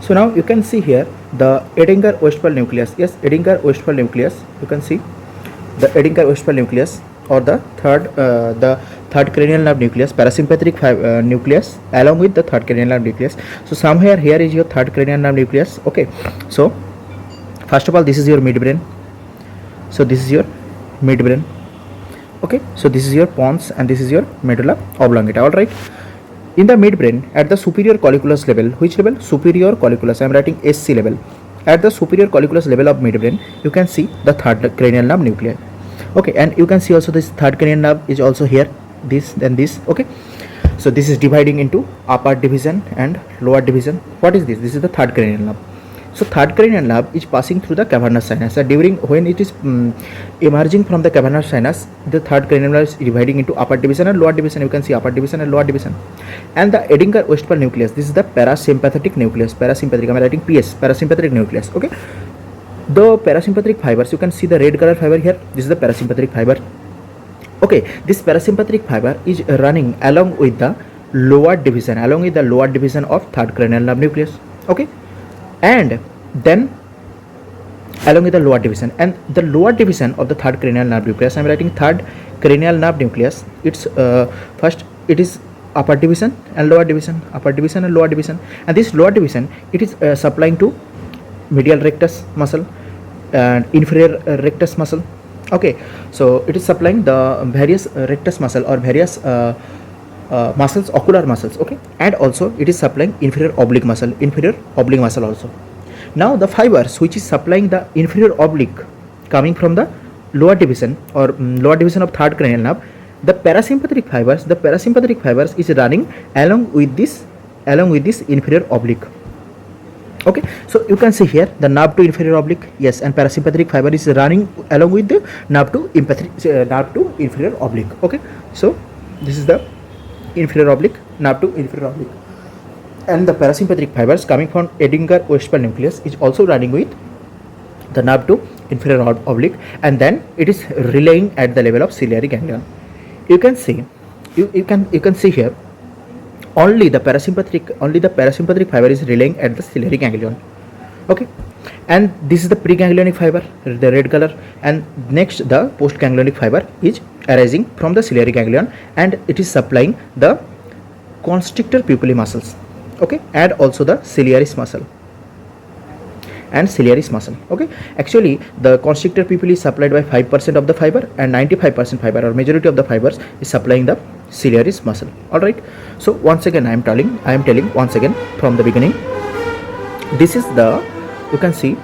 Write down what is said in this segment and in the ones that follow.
So now you can see here the Edinger-Westphal nucleus. Yes, Edinger-Westphal nucleus. You can see the Edinger-Westphal nucleus, or the third cranial nerve nucleus, parasympathetic nucleus, along with the third cranial nerve nucleus. So somewhere here is your third cranial nerve nucleus. Okay, so first of all, this is your midbrain. So this is your midbrain. Okay, so this is your pons and this is your medulla oblongata. All right. In the midbrain, at the superior colliculus level, which level? Superior colliculus. I am writing SC level. At the superior colliculus level of midbrain, you can see the third cranial nerve nuclei. Okay, and you can see also this third cranial nerve is also here. This, then this. Okay, so this is dividing into upper division and lower division. What is this? This is the third cranial nerve. So third cranial nerve is passing through the cavernous sinus. During when it is emerging from the cavernous sinus, the third cranial nerve is dividing into upper division and lower division. You can see upper division and lower division. And the Edinger-Westphal nucleus, this is the parasympathetic nucleus. Parasympathetic, I am writing PS, parasympathetic nucleus. Okay, the parasympathetic fibers, you can see the red color fiber here. This is the parasympathetic fiber. Okay, this parasympathetic fiber is running along with the lower division, of third cranial nerve nucleus. Okay, and then along with the lower division, and the lower division of the third cranial nerve nucleus, I am writing third cranial nerve nucleus. It's first it is upper division and lower division, and this lower division, it is supplying to medial rectus muscle and inferior rectus muscle. Okay, so it is supplying the various rectus muscle or various muscles, ocular muscles. Okay, and also it is supplying inferior oblique muscle also. Now the fibers which is supplying the inferior oblique coming from the lower division or lower division of third cranial nerve, the parasympathetic fibers is running along with this inferior oblique. Okay, so you can see here the nerve to inferior oblique, yes, and parasympathetic fiber is running along with the nerve to inferior oblique. Okay, so this is the inferior oblique, nerve to inferior oblique, and the parasympathetic fibers coming from Edinger-Westphal nucleus is also running with the nerve to inferior oblique, and then it is relaying at the level of ciliary ganglion. You can see here only the parasympathetic fiber is relaying at the ciliary ganglion. Okay, and this is the preganglionic fiber, the red color, and next the postganglionic fiber is arising from the ciliary ganglion, and it is supplying the constrictor pupillae muscles. Okay, and also the ciliaris muscle. Okay, actually the constrictor pupillae is supplied by 5% of the fiber, and 95% fiber or majority of the fibers is supplying the ciliaris muscle. All right, so once again I am telling once again from the beginning. This is the, you can see,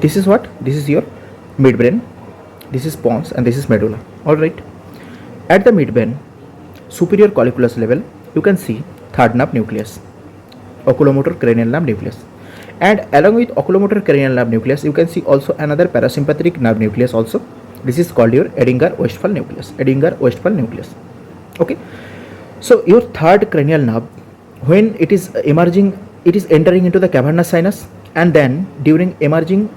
this is what, this is your midbrain, this is pons, and this is medulla. All right, at the midbrain superior colliculus level, you can see third nerve nucleus, oculomotor cranial nerve nucleus, and along with oculomotor cranial nerve nucleus, you can see also another parasympathetic nerve nucleus also. This is called your Edinger-Westphal nucleus. Okay, so your third cranial nerve, when it is emerging, it is entering into the cavernous sinus, and then during emerging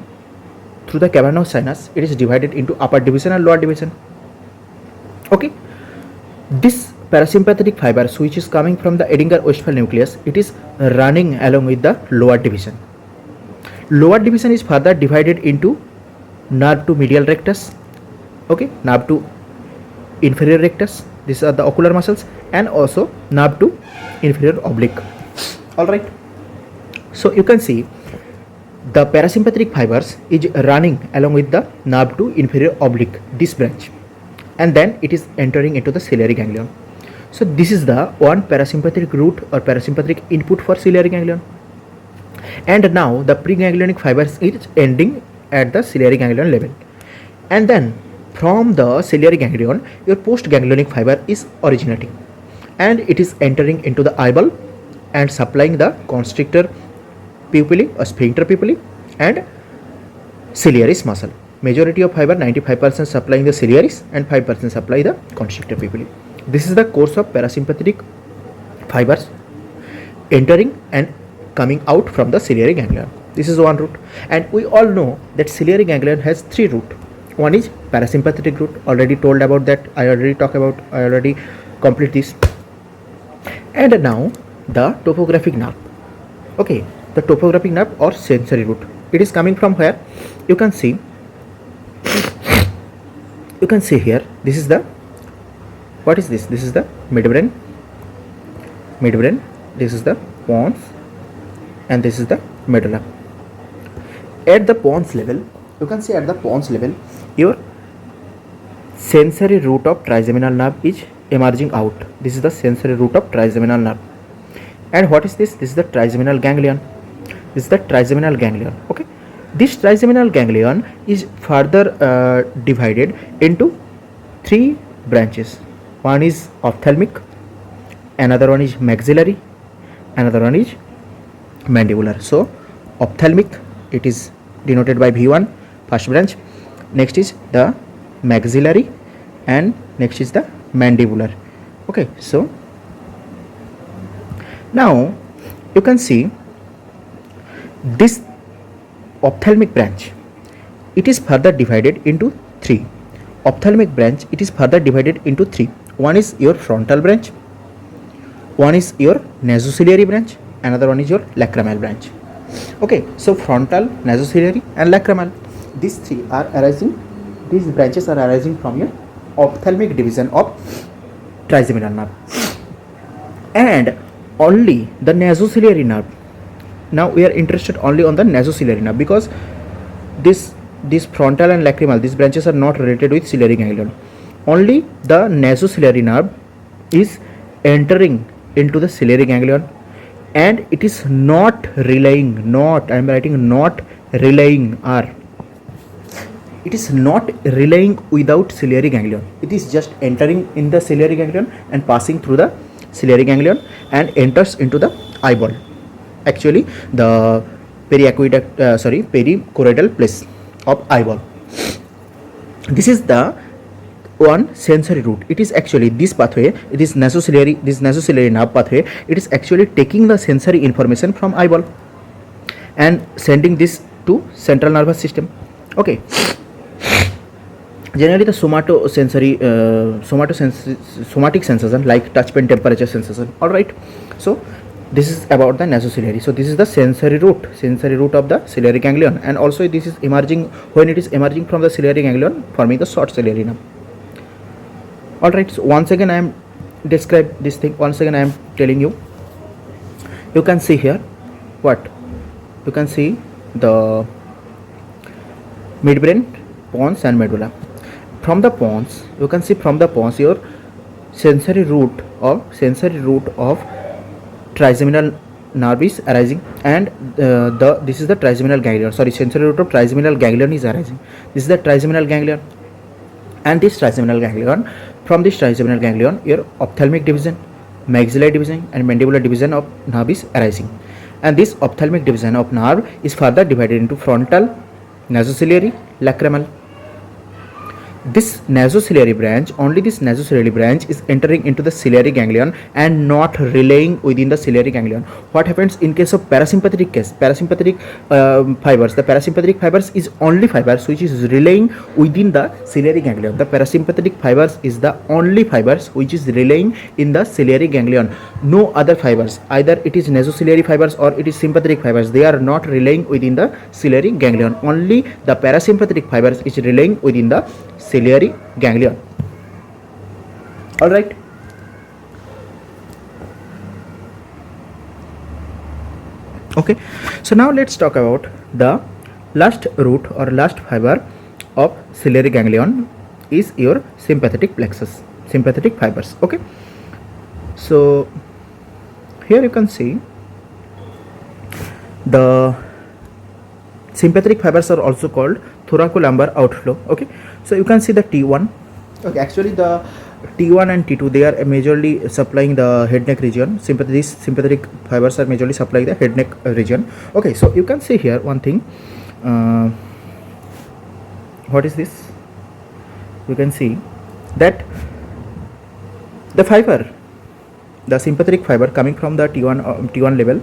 through the cavernous sinus, it is divided into upper division and lower division. Okay, this parasympathetic fibers which is coming from the Edinger-Westphal nucleus, it is running along with the lower division. Lower division is further divided into nerve to medial rectus. Okay, nerve to inferior rectus, these are the ocular muscles, and also nerve to inferior oblique. All right, so you can see the parasympathetic fibers is running along with the nerve to inferior oblique, this branch, and then it is entering into the ciliary ganglion. So this is the one parasympathetic route or parasympathetic input for ciliary ganglion, and now the preganglionic fibers is ending at the ciliary ganglion level, and then from the ciliary ganglion your postganglionic fiber is originating, and it is entering into the eyeball and supplying the constrictor pupillae or sphincter pupillae and ciliaris muscle. Majority of fiber, 95% supplying the ciliaris and 5% supply the constrictor pupillae. This is the course of parasympathetic fibers entering and coming out from the ciliary ganglion. This is one route, and we all know that ciliary ganglion has three routes. One is parasympathetic route, already told about that, I already complete this. And now the topographic nerve. Okay, the topographic nerve or sensory root. It is coming from where? You can see. You can see here. This is the. What is this? This is the midbrain. Midbrain. This is the pons, and this is the medulla. At the pons level, you can see at the pons level, your sensory root of trigeminal nerve is emerging out. This is the sensory root of trigeminal nerve. And what is this? This is the trigeminal ganglion. This is the trigeminal ganglion. Okay, this trigeminal ganglion is further divided into three branches. One is ophthalmic, another one is maxillary, another one is mandibular. So ophthalmic, it is denoted by V1, first branch. Next is the maxillary, and next is the mandibular. Okay, so now you can see this ophthalmic branch, it is further divided into three. Ophthalmic branch, it is further divided into three. One is your frontal branch, one is your nasociliary branch, another one is your lacrimal branch. Okay, so frontal, nasociliary and lacrimal, these three are arising, these branches are arising from your ophthalmic division of trigeminal nerve. And only the nasociliary nerve, now we are interested only on the nasociliary nerve, because this frontal and lacrimal, these branches are not related with ciliary ganglion. Only the nasociliary nerve is entering into the ciliary ganglion, and it is not relaying, not, I am writing not relaying, or it is not relaying without ciliary ganglion. It is just entering in the ciliary ganglion and passing through the ciliary ganglion and enters into the eyeball, actually the perichoroidal place of eyeball. This is the one sensory root. It is actually this pathway, it is nasociliary, this nasociliary nerve pathway, it is actually taking the sensory information from eyeball and sending this to central nervous system. Okay, generally the somatic sensation like touch, pain, temperature sensation. All right, so this is about the nasociliary. So this is the sensory root of the ciliary ganglion, and also this is emerging, when it is emerging from the ciliary ganglion, forming the short ciliary nerve. All right, so once again I am describe this thing, once again I am telling you. You can see here what you can see, the midbrain, pons and medulla. From the pons, you can see from the pons your sensory root of trigeminal nerve is arising, and this is the trigeminal ganglion, sensory root of trigeminal ganglion is arising. This is the trigeminal ganglion, and this trigeminal ganglion, from this trigeminal ganglion your ophthalmic division, maxillary division and mandibular division of nerve is arising, and this ophthalmic division of nerve is further divided into frontal, nasociliary, lacrimal. This nasociliary branch, only this nasociliary branch is entering into the ciliary ganglion and not relaying within the ciliary ganglion. What happens in case of parasympathetic case? Parasympathetic fibers, the parasympathetic fibers is only fibers which is relaying within the ciliary ganglion. The parasympathetic fibers is the only fibers which is relaying in the ciliary ganglion. No other fibers, either it is nasociliary fibers or it is sympathetic fibers, they are not relaying within the ciliary ganglion. Only the parasympathetic fibers is relaying within the ciliary ganglion. All right, okay, so now let's talk about the last root or last fiber of ciliary ganglion is your sympathetic plexus, sympathetic fibers. Okay, so here you can see the sympathetic fibers are also called thoracolumbar outflow. Okay, so you can see the T1. Okay, actually the T1 and T2, they are majorly supplying the head neck region. These sympathetic fibers are majorly supplying the head neck region. Okay, so you can see here one thing. What is this? You can see that the fiber, the sympathetic fiber coming from the T1 level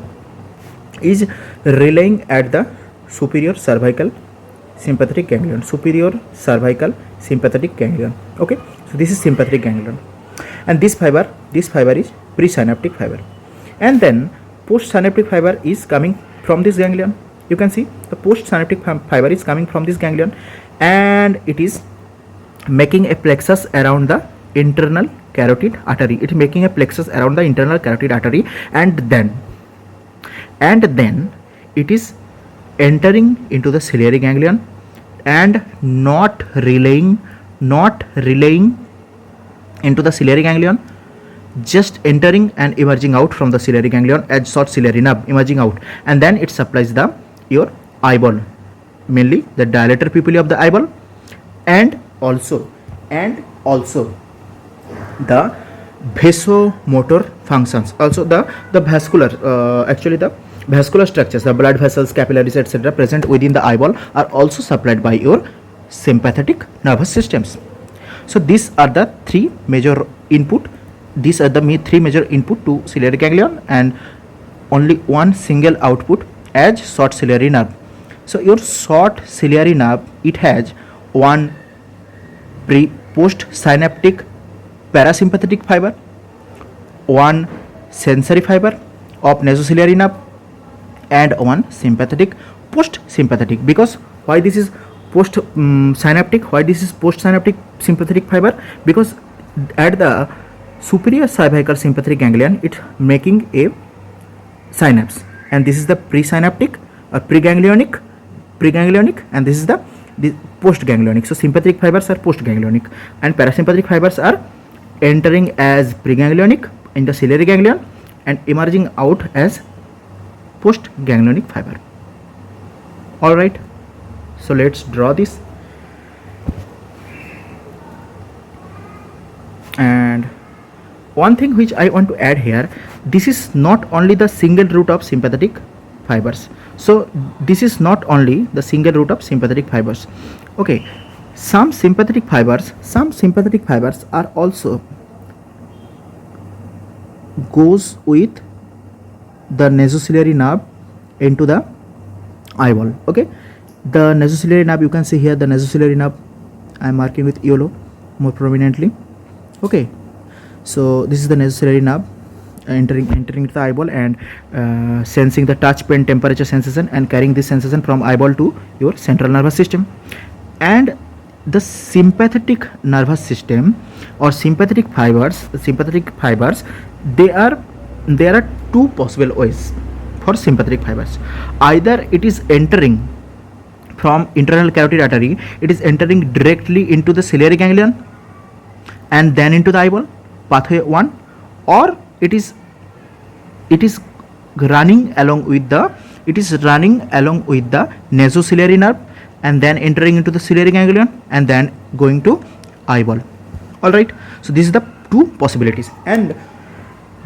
is relaying at the superior cervical sympathetic ganglion, superior cervical sympathetic ganglion. Okay, so this is sympathetic ganglion, and this fiber is presynaptic fiber. And then postsynaptic fiber is coming from this ganglion. You can see the postsynaptic fiber is coming from this ganglion, and it is making a plexus around the internal carotid artery. It is making a plexus around the internal carotid artery, and then it is entering into the ciliary ganglion and not relaying into the ciliary ganglion, just entering and emerging out from the ciliary ganglion as short ciliary nerve emerging out, and then it supplies the your eyeball, mainly the dilator pupilla of the eyeball, and also the vasomotor functions, also the vascular actually the vascular structures, the blood vessels, capillaries, etc. present within the eyeball are also supplied by your sympathetic nervous systems. So these are the three major input. These are the three major input to ciliary ganglion, and only one single output as short ciliary nerve. So your short ciliary nerve, it has one post synaptic parasympathetic fiber, one sensory fiber of nasociliary nerve, and one sympathetic post sympathetic. Because why this is post synaptic, why this is post synaptic sympathetic fiber? Because at the superior cervical sympathetic ganglion, it making a synapse, and this is the presynaptic or preganglionic, and this is the post ganglionic. So sympathetic fibers are post ganglionic, and parasympathetic fibers are entering as preganglionic in the ciliary ganglion and emerging out as post ganglionic fiber. All right, so let's draw this. And one thing which I want to add here, this is not only the single root of sympathetic fibers. So this is not only the single root of sympathetic fibers. Okay, some sympathetic fibers are also goes with the nasociliary nerve into the eyeball. Okay, the nasociliary nerve, you can see here the nasociliary nerve I am marking with yellow more prominently. Okay, so this is the nasociliary nerve entering into the eyeball and sensing the touch, pain, temperature sensation, and carrying this sensation from eyeball to your central nervous system. And the sympathetic nervous system or sympathetic fibers, there are two possible ways for sympathetic fibers. Either it is entering from internal carotid artery, it is entering directly into the ciliary ganglion and then into the eyeball, pathway 1, or it is running along with the nasociliary nerve and then entering into the ciliary ganglion and then going to eyeball. All right, so these are the two possibilities. And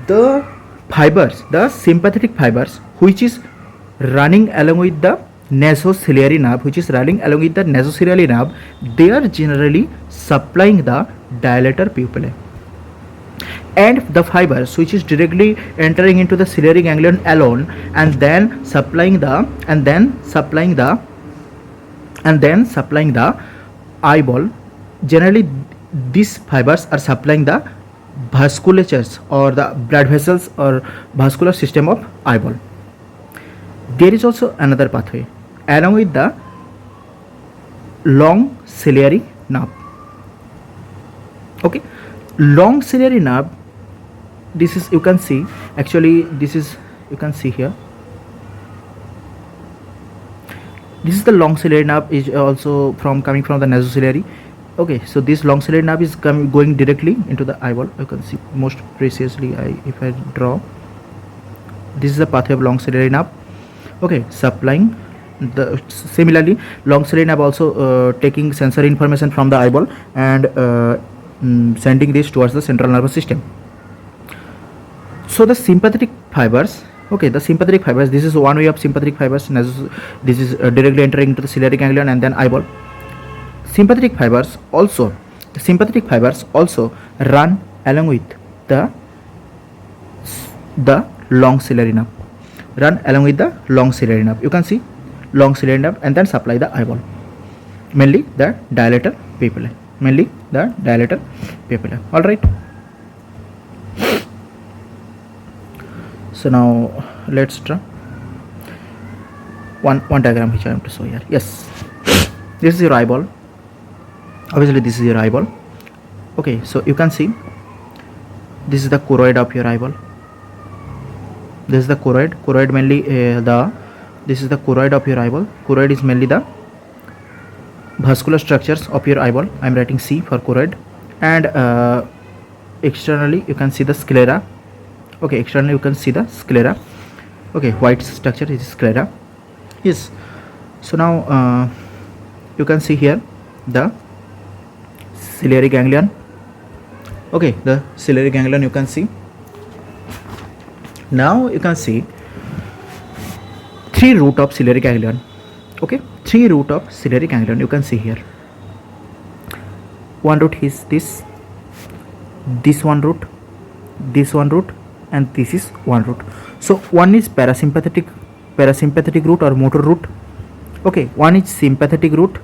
the sympathetic fibers which is running along with the nasociliary nerve, they are generally supplying the dilator pupillae. And the fibers which is directly entering into the ciliary ganglion alone and then supplying the eyeball, generally these fibers are supplying the vasculatures or the blood vessels or vascular system of eyeball. There is also another pathway along with the long ciliary nerve. Okay, long ciliary nerve, this is, you can see, actually this is, you can see here, this is the long ciliary nerve, is also coming from the nasociliary. Okay, so this long ciliary nerve is going directly into the eyeball. You can see most preciously if I draw, this is the pathway of long ciliary nerve. Okay, supplying the, similarly long ciliary nerve also taking sensory information from the eyeball and sending this towards the central nervous system. So the sympathetic fibers, okay, the sympathetic fibers, this is one way of sympathetic fibers. This is directly entering into the ciliary ganglion and then eyeball. Sympathetic fibers also run along with the long ciliary nerve. You can see long ciliary nerve and then supply the eyeball, mainly the dilator pupillae. All right. So now let's draw one diagram which I am to show here. Yes, this is your eyeball. Obviously this is your eyeball. Okay, so you can see this is the choroid of your eyeball. This is the choroid mainly this is the choroid of your eyeball. Choroid is mainly the vascular structures of your eyeball. I am writing C for choroid. And externally you can see the sclera. Okay, externally you can see the sclera. Okay, white structure is sclera. Yes, so now you can see here the ciliary ganglion. Okay, the ciliary ganglion you can see. Now you can see 3 root of ciliary ganglion. Okay, 3 root of ciliary ganglion you can see here. One root is this one root, this one root, and this is one root. So one is parasympathetic root or motor root. Okay, one is sympathetic root.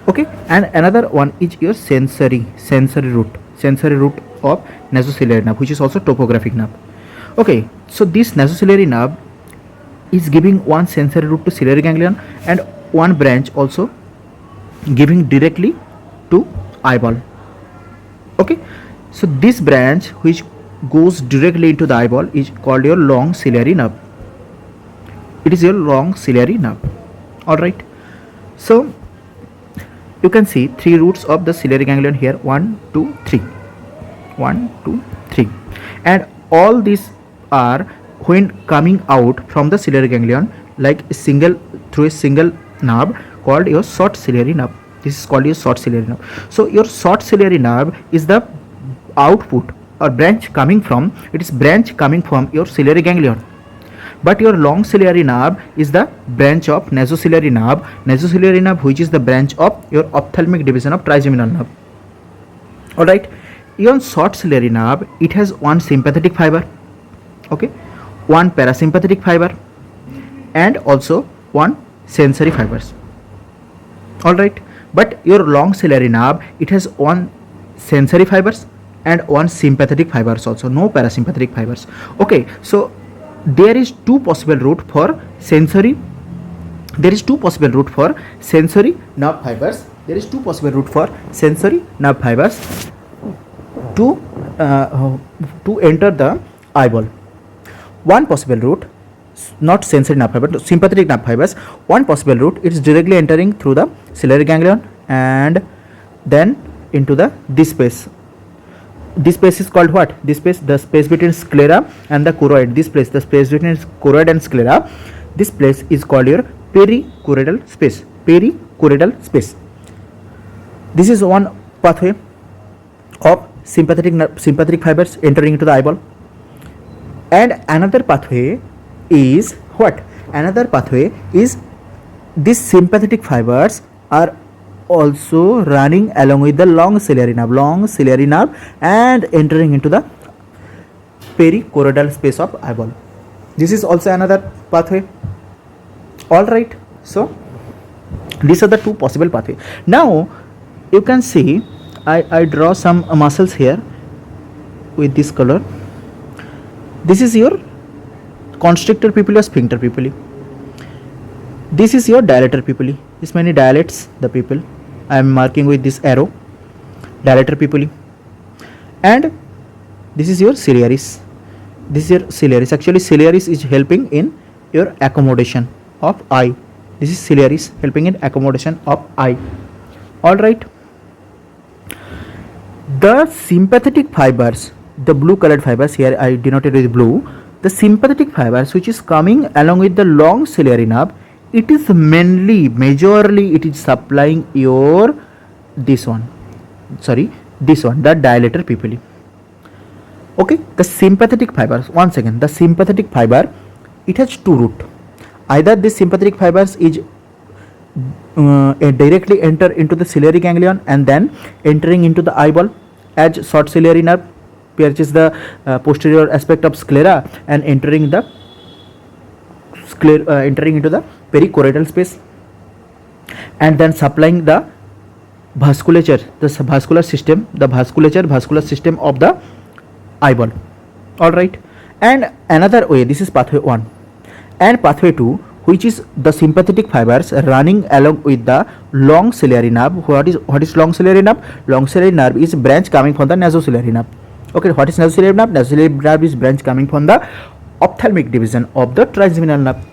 Okay, and another one is your sensory root of nasociliary nerve, which is also topographic nerve. Okay, so this nasociliary nerve is giving one sensory root to ciliary ganglion and one branch also giving directly to eyeball. Okay, so this branch which goes directly into the eyeball is called your long ciliary nerve. It is your long ciliary nerve. All right, so you can see 3 roots of the ciliary ganglion here. 1 2 3, 1 2 3, and all these are when coming out from the ciliary ganglion like through a single nerve called your short ciliary nerve. This is called your short ciliary nerve. So your short ciliary nerve is the output or branch coming from your ciliary ganglion, but your long ciliary nerve is the branch of nasociliary nerve, which is the branch of your ophthalmic division of trigeminal nerve. All right, your short ciliary nerve, it has one sympathetic fiber, okay, one parasympathetic fiber, and also one sensory fibers. All right, but your long ciliary nerve, it has one sensory fibers and one sympathetic fibers also, no parasympathetic fibers. Okay, so there is 2 possible route for sensory nerve fibers. To enter the eyeball. One possible route, not sensory nerve fiber, but sympathetic nerve fibers. One possible route, it is directly entering through the ciliary ganglion and then into this space. This space is called what? This space, the space between sclera and the choroid. This place, the space between choroid and sclera, this place is called your perichoroidal space. This is one pathway of sympathetic fibers entering into the eyeball. And another pathway is what? Another pathway is these sympathetic fibers are also running along with the long ciliary nerve and entering into the perichoroidal space of eyeball. This is also another pathway. All right, so these are the 2 possible pathways. Now you can see I draw some muscles here with this color. This is your constrictor pupilla or sphincter pupillae. This is your dilator pupillae. This many dilates the pupil. I am marking with this arrow, dilator pupillae. And this is your ciliaris. Actually ciliaris is helping in your accommodation of eye. This is ciliaris helping in accommodation of eye. All right, the sympathetic fibers, the blue colored fibers, here I denoted with blue, the sympathetic fibers which is coming along with the long ciliary nerve, it is majorly it is supplying your this one, the dilator pupillae. Okay, the sympathetic fibers, once again, the sympathetic fiber, it has 2 routes. Either this sympathetic fibers is directly enter into the ciliary ganglion and then entering into the eyeball as short ciliary nerve, which is the posterior aspect of sclera, and entering into the perichoroidal space, and then supplying the vasculature, the vascular system of the eyeball. All right, And another way, this is pathway 1. And pathway 2, which is the sympathetic fibers running along with the long ciliary nerve. What is long ciliary nerve? Long ciliary nerve is branch coming from the nasociliary nerve. Okay, what is nasociliary nerve? Nasociliary nerve is branch coming from the ophthalmic division of the trigeminal nerve.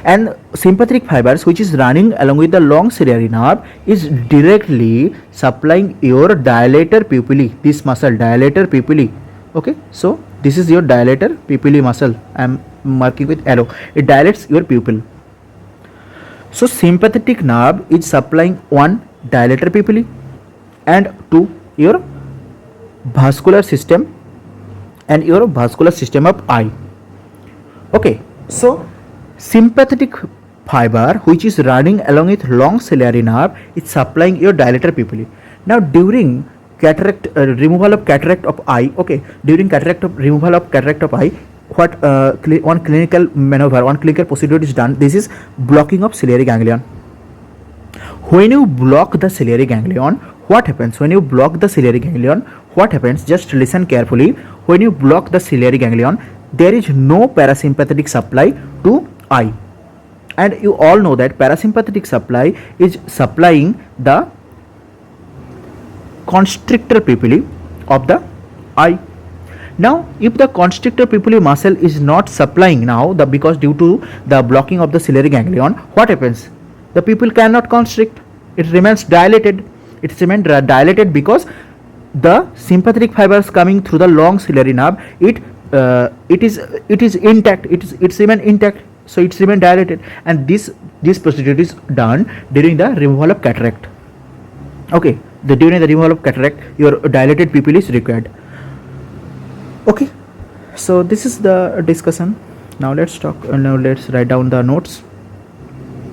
And sympathetic fibers, which is running along with the long ciliary nerve, is directly supplying your dilator pupillae, this muscle, dilator pupillae. Okay, so this is your dilator pupillae muscle. I am marking with arrow. It dilates your pupil. So sympathetic nerve is supplying 1 dilator pupillae and 2 your vascular system and your vascular system of eye. Okay, so sympathetic fiber, which is running along with long ciliary nerve, is supplying your dilator pupillae. Now during cataract removal of cataract of eye, okay, during removal of cataract of eye, what one clinical maneuver, one clinical procedure is done. This is blocking of ciliary ganglion. When you block the ciliary ganglion, what happens? When you block the ciliary ganglion, what happens? Just listen carefully. When you block the ciliary ganglion, there is no parasympathetic supply to eye. And you all know that parasympathetic supply is supplying the constrictor pupillae of the eye. Now, if the constrictor pupillae muscle is not supplying now, because due to the blocking of the ciliary ganglion, what happens? The pupil cannot constrict. It remains dilated. It remains dilated because the sympathetic fibers coming through the long ciliary nerve, it is intact. It's remain intact. So it's remain dilated, and this procedure is done during the removal of cataract. Okay, during the removal of cataract, your dilated pupil is required. Okay, so this is the discussion. Now let's talk. Now let's write down the notes.